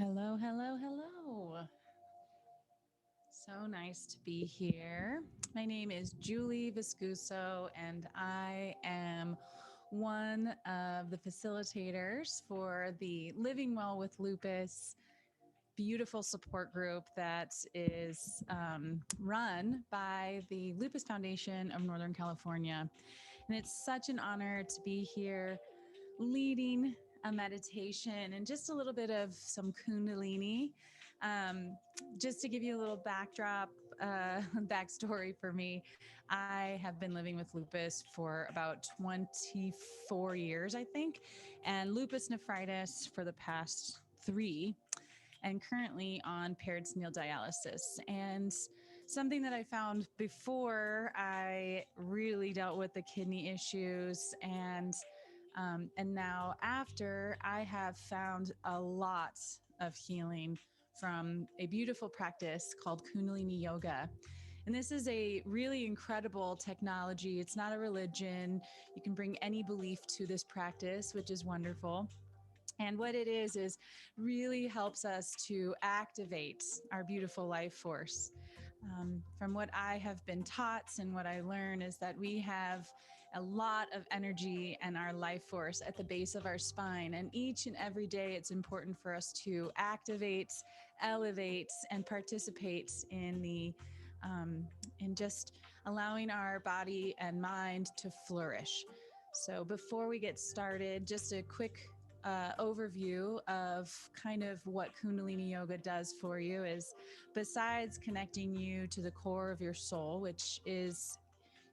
Hello, hello, hello. So nice to be here. My name is Julie Viscuso, and I am one of the facilitators for the Living Well with Lupus beautiful support group that is run by the Lupus Foundation of Northern California. And it's such an honor to be here leading a meditation and just a little bit of some Kundalini. Um, just to give you a little backdrop, backstory for me, I have been living with lupus for about 24 years, I think, and lupus nephritis for the past 3, and currently on peritoneal dialysis. And something that I found before I really dealt with the kidney issues and now after, I have found a lot of healing from a beautiful practice called Kundalini Yoga. And this is a really incredible technology. It's not a religion. You can bring any belief to this practice, which is wonderful. And what it is really helps us to activate our beautiful life force. From what I have been taught and what I learn is that we have a lot of energy and our life force at the base of our spine. And each and every day, it's important for us to activate, elevate, and participate in just allowing our body and mind to flourish. So before we get started, just a quick overview of kind of what Kundalini Yoga does for you is, besides connecting you to the core of your soul, which is,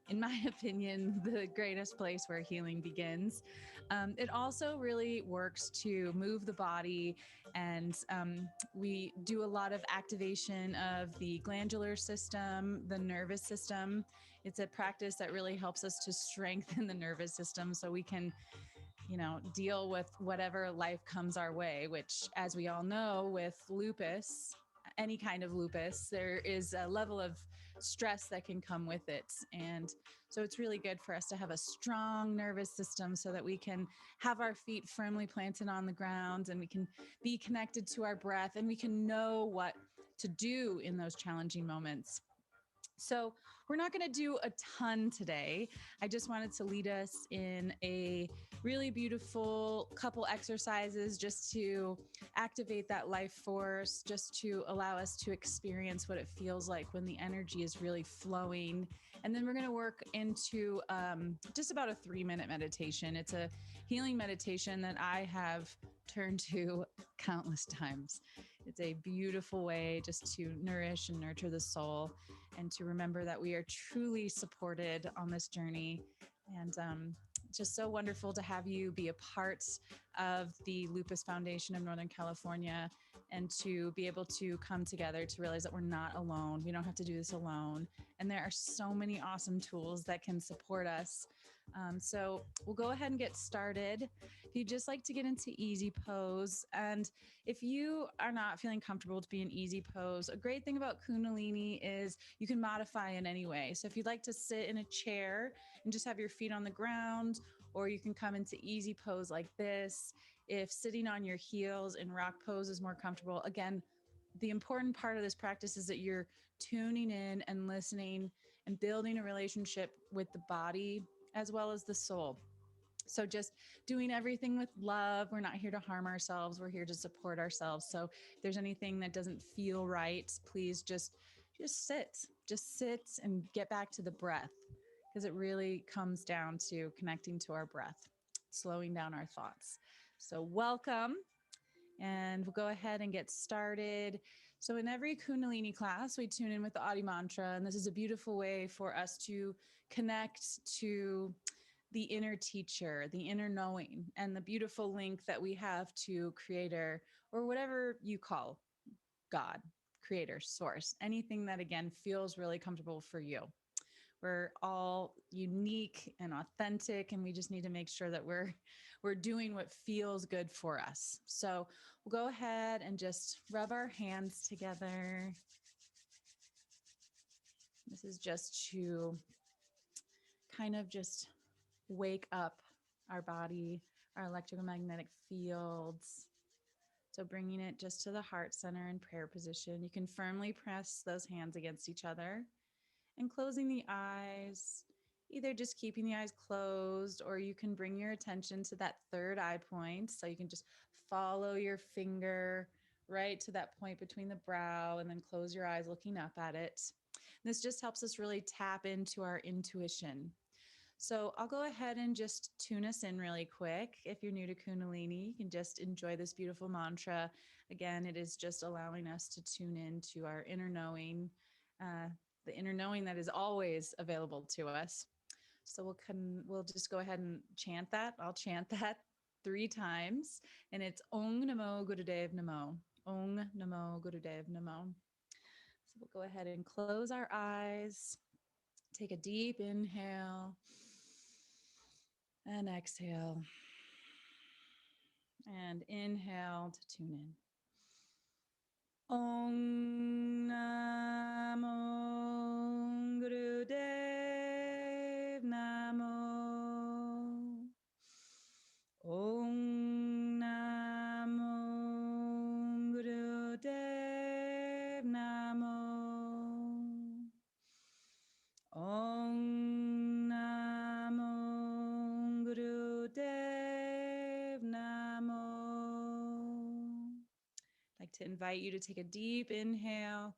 in my opinion, the greatest place where healing begins. It also really works to move the body, and we do a lot of activation of the glandular system, the nervous system. It's a practice that really helps us to strengthen the nervous system so we can deal with whatever life comes our way, which, as we all know, with lupus, any kind of lupus, there is a level of stress that can come with it. And so it's really good for us to have a strong nervous system so that we can have our feet firmly planted on the ground and we can be connected to our breath and we can know what to do in those challenging moments. So, we're not going to do a ton today. I just wanted to lead us in a really beautiful couple exercises just to activate that life force, just to allow us to experience what it feels like when the energy is really flowing. And then we're going to work into just about a 3-minute meditation. It's a healing meditation that I have turned to countless times. It's a beautiful way just to nourish and nurture the soul and to remember that we are truly supported on this journey. And just so wonderful to have you be a part of the Lupus Foundation of Northern California and to be able to come together to realize that we're not alone. We don't have to do this alone. And there are so many awesome tools that can support us. So we'll go ahead and get started. If you'd just like to get into easy pose, and if you are not feeling comfortable to be in easy pose, a great thing about Kundalini is you can modify in any way. So if you'd like to sit in a chair and just have your feet on the ground, or you can come into easy pose like this. If sitting on your heels in rock pose is more comfortable, again, the important part of this practice is that you're tuning in and listening and building a relationship with the body as well as the soul. So just doing everything with love. We're not here to harm ourselves. We're here to support ourselves. So if there's anything that doesn't feel right, please just sit. Just sit and get back to the breath, because it really comes down to connecting to our breath, slowing down our thoughts. So welcome. And we'll go ahead and get started. So in every Kundalini class, we tune in with the Audi mantra, and this is a beautiful way for us to connect to the inner teacher, the inner knowing, and the beautiful link that we have to creator, or whatever you call God, creator, source, anything that, again, feels really comfortable for you. We're all unique and authentic, and we just need to make sure that we're doing what feels good for us. So we'll go ahead and just rub our hands together. This is just to kind of just wake up our body, our electromagnetic fields, So bringing it just to the heart center in prayer position. You can firmly press those hands against each other and closing the eyes, either just keeping the eyes closed, or you can bring your attention to that third eye point. So you can just follow your finger right to that point between the brow and then close your eyes looking up at it. This just helps us really tap into our intuition. So I'll go ahead and just tune us in really quick. If you're new to Kundalini, you can just enjoy this beautiful mantra. Again, it is just allowing us to tune into our inner knowing, the inner knowing that is always available to us. So we'll just go ahead and chant that. I'll chant that 3 times, and it's Om Namo Gurudev Namo. Om Namo Gurudev Namo. So we'll go ahead and close our eyes. Take a deep inhale and exhale. And inhale to tune in. Om Namo Gurudev Namo. Om Namo Gurudev Namo. Om Namo Gurudev Namo. I'd like to invite you to take a deep inhale.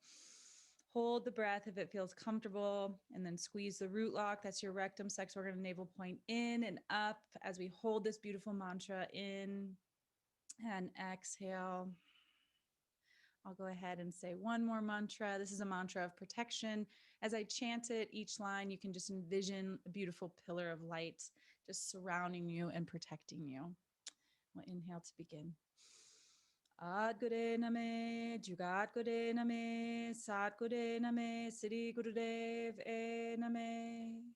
Hold the breath if it feels comfortable, and then squeeze the root lock. That's your rectum, sex organ, and navel point in and up as we hold this beautiful mantra in, and exhale. I'll go ahead and say one more mantra. This is a mantra of protection. As I chant it, each line, you can just envision a beautiful pillar of light just surrounding you and protecting you. We'll inhale to begin. Ad Gure Name, Jugat Gure Name, Sat Gure Name, Sri Gurudev E Name.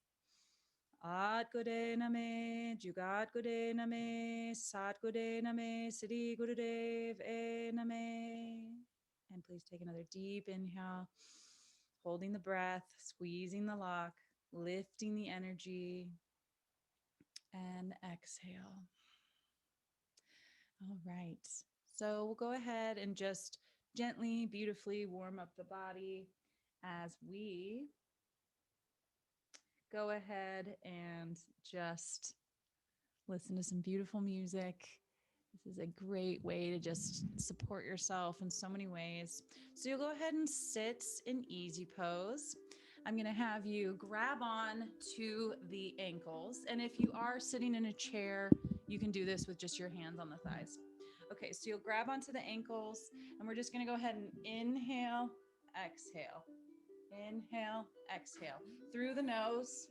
Ad Gure Name, Jugat Gure Name, Sat Gure Name, Sri Gurudev E Name. And please take another deep inhale, holding the breath, squeezing the lock, lifting the energy, and exhale. All right. So we'll go ahead and just gently, beautifully warm up the body as we go ahead and just listen to some beautiful music. This is a great way to just support yourself in so many ways. So you'll go ahead and sit in easy pose. I'm going to have you grab on to the ankles. And if you are sitting in a chair, you can do this with just your hands on the thighs. Okay, so you'll grab onto the ankles, and we're just going to go ahead and inhale, exhale, inhale, exhale through the nose.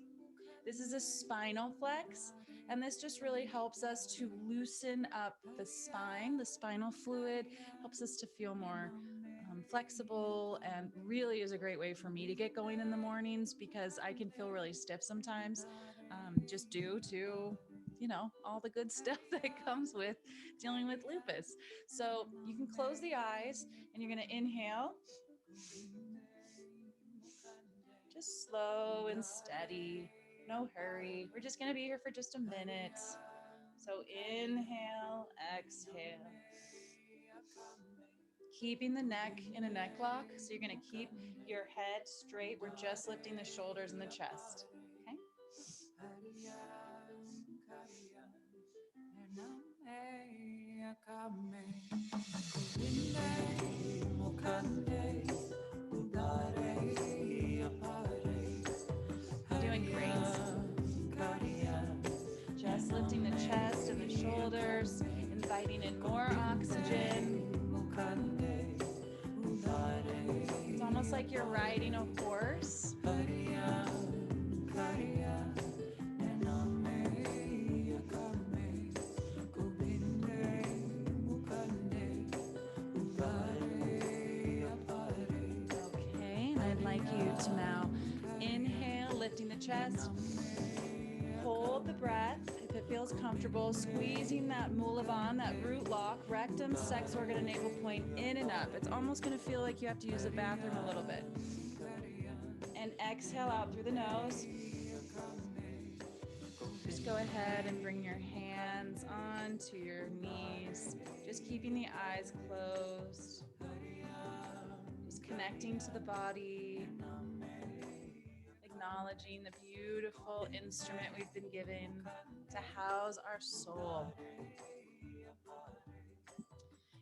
This is a spinal flex, and this just really helps us to loosen up the spine. The spinal fluid helps us to feel more flexible, and really is a great way for me to get going in the mornings because I can feel really stiff sometimes, just due to all the good stuff that comes with dealing with lupus. So you can close the eyes, and you're going to inhale, just slow and steady. No hurry. We're just going to be here for just a minute. So inhale, exhale. Keeping the neck in a neck lock. So you're going to keep your head straight. We're just lifting the shoulders and the chest. Okay. Doing great. Just lifting the chest and the shoulders, inviting in more oxygen. It's almost like you're riding a horse. Okay, and I'd like you to now inhale, lifting the chest. Hold the breath if it feels comfortable, squeezing that Mulavan, that root lock, rectum, sex organ, and navel point in and up. It's almost going to feel like you have to use the bathroom a little bit. And exhale out through the nose. Just go ahead and bring your hands onto your knees. Just keeping the eyes closed, just connecting to the body, acknowledging the beautiful instrument we've been given to house our soul,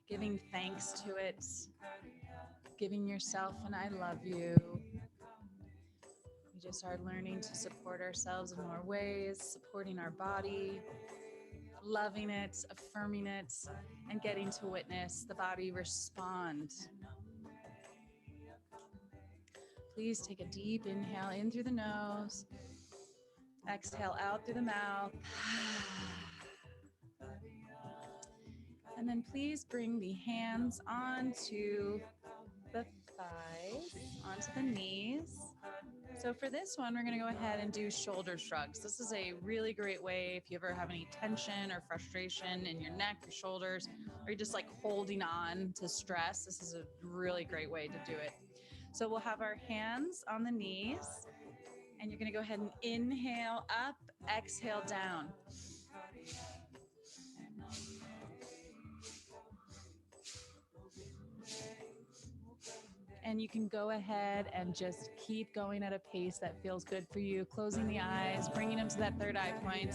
giving thanks to it, giving yourself an I love you. We just are learning to support ourselves in more ways, supporting our body, loving it, affirming it, and getting to witness the body respond. Please take a deep inhale in through the nose, exhale out through the mouth. And then please bring the hands onto the thighs, onto the knees. So for this one, we're going to go ahead and do shoulder shrugs. This is a really great way if you ever have any tension or frustration in your neck, your shoulders, or you're just like holding on to stress. This is a really great way to do it. So we'll have our hands on the knees, and you're going to go ahead and inhale up, exhale down. And you can go ahead and just keep going at a pace that feels good for you, closing the eyes, bringing them to that third eye point.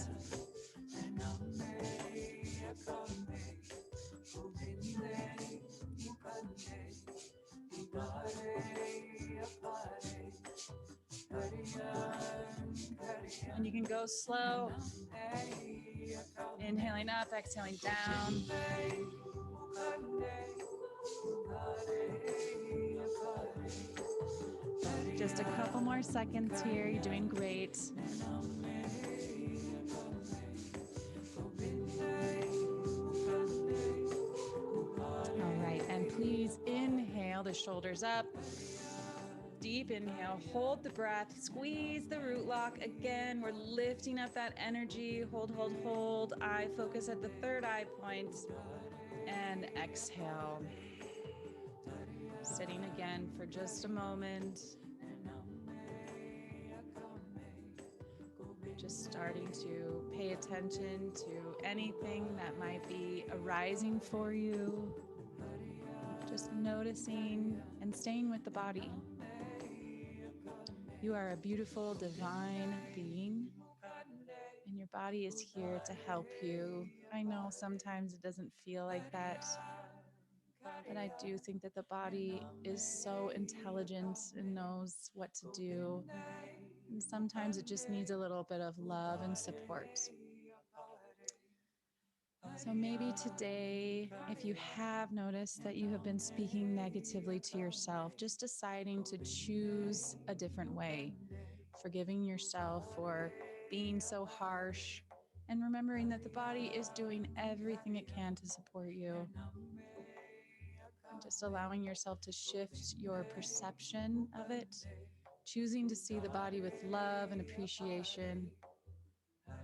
And you can go slow, inhaling up, exhaling down. Just a couple more seconds here. You're doing great. All right, and please inhale the shoulders up. Deep inhale, hold the breath, squeeze the root lock. Again, we're lifting up that energy. Hold, hold, hold. Eye focus at the third eye point. And exhale. Sitting again for just a moment. Just starting to pay attention to anything that might be arising for you. Just noticing and staying with the body. You are a beautiful, divine being, and your body is here to help you. I know sometimes it doesn't feel like that, but I do think that the body is so intelligent and knows what to do. And sometimes it just needs a little bit of love and support. So maybe today, if you have noticed that you have been speaking negatively to yourself, just deciding to choose a different way, forgiving yourself for being so harsh, and remembering that the body is doing everything it can to support you. And just allowing yourself to shift your perception of it, choosing to see the body with love and appreciation.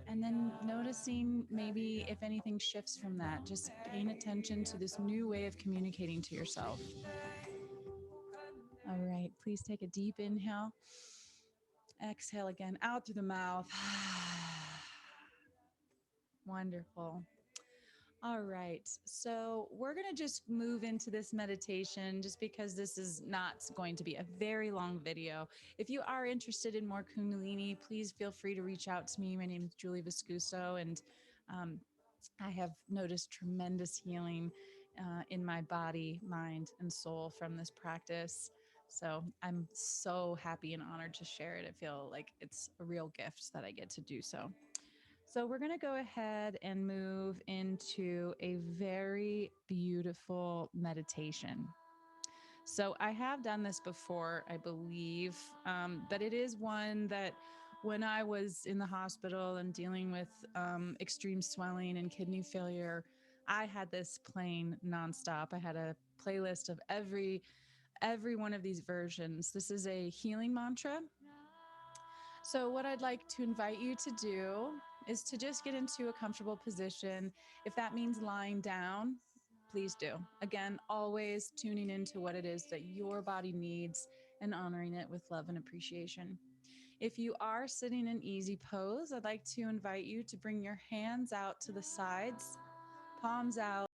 And then noticing maybe if anything shifts from that, just paying attention to this new way of communicating to yourself. All right, please take a deep inhale. Exhale again, out through the mouth. Wonderful. All right, so we're going to just move into this meditation just because this is not going to be a very long video. If you are interested in more Kundalini, please feel free to reach out to me. My name is Julie Viscuso, and I have noticed tremendous healing in my body, mind, and soul from this practice. So I'm so happy and honored to share it. I feel like it's a real gift that I get to do so. So we're going to go ahead and move into a very beautiful meditation. So I have done this before, I believe, but it is one that when I was in the hospital and dealing with extreme swelling and kidney failure, I had this playing nonstop. I had a playlist of every one of these versions. This is a healing mantra. So what I'd like to invite you to do is to just get into a comfortable position. If that means lying down, please do. Again, always tuning into what it is that your body needs and honoring it with love and appreciation. If you are sitting in easy pose, I'd like to invite you to bring your hands out to the sides, palms out.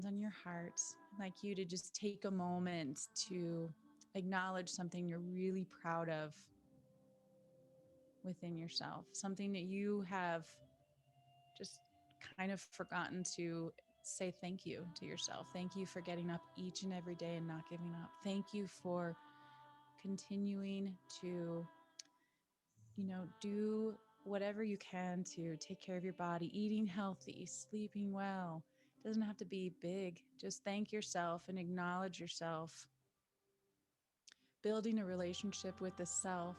on your heart. I'd like you to just take a moment to acknowledge something you're really proud of within yourself, something that you have just kind of forgotten to say thank you to yourself. Thank you for getting up each and every day and not giving up. Thank you for continuing to, do whatever you can to take care of your body, eating healthy, sleeping well. It doesn't have to be big. Just thank yourself and acknowledge yourself. Building a relationship with the self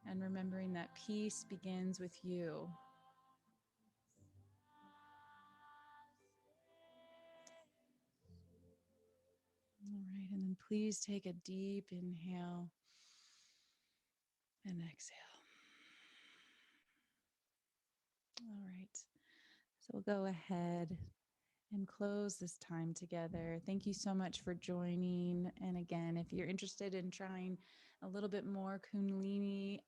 and remembering that peace begins with you. All right, and then please take a deep inhale and exhale. All right, so we'll go ahead and close this time together. Thank you so much for joining. And again, if you're interested in trying a little bit more Kundalini,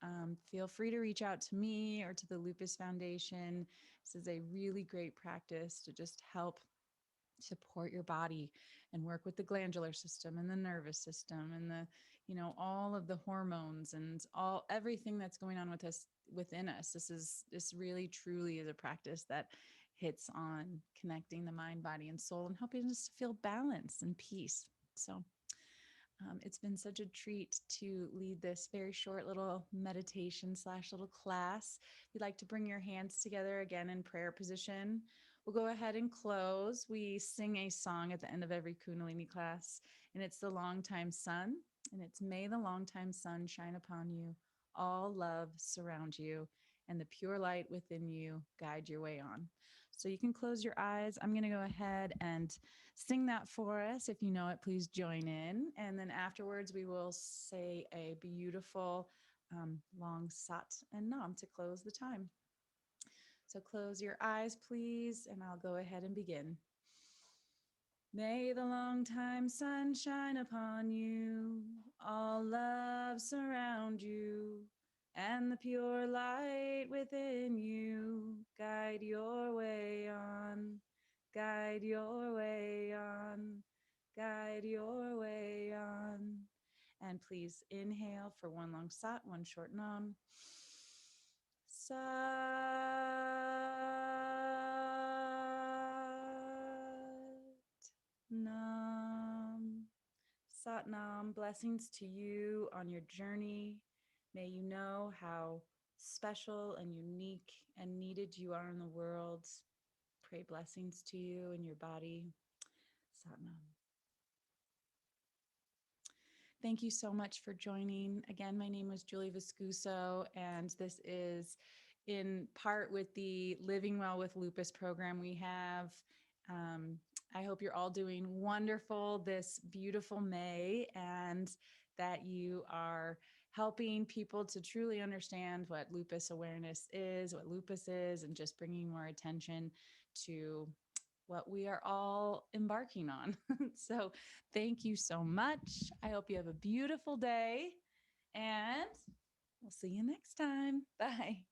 feel free to reach out to me or to the Lupus Foundation. This is a really great practice to just help support your body and work with the glandular system and the nervous system and the all of the hormones and everything that's going on with us within us. This really truly is a practice that hits on connecting the mind, body, and soul and helping us to feel balance and peace. So it's been such a treat to lead this very short little meditation / little class. If you'd like to bring your hands together again in prayer position, we'll go ahead and close. We sing a song at the end of every Kundalini class, and it's the Longtime Sun, and it's may the longtime sun shine upon you, all love surround you, and the pure light within you guide your way on. So you can close your eyes. I'm going to go ahead and sing that for us. If you know it, please join in. And then afterwards, we will say a beautiful long sat and nam to close the time. So close your eyes, please, and I'll go ahead and begin. May the longtime sun shine upon you, all love surround you, and the pure light within you guide your way on, guide your way on, guide your way on. And please inhale for one long sat, one short nam. Sat Nam. Sat Nam. Blessings to you on your journey. May you know how special and unique and needed you are in the world. Pray blessings to you and your body. Sat Nam. Thank you so much for joining. Again, my name is Julie Viscuso, and this is in part with the Living Well with Lupus program we have. I hope you're all doing wonderful this beautiful May, and that you are helping people to truly understand what lupus awareness is, what lupus is, and just bringing more attention to what we are all embarking on. So thank you so much. I hope you have a beautiful day, and we'll see you next time. Bye.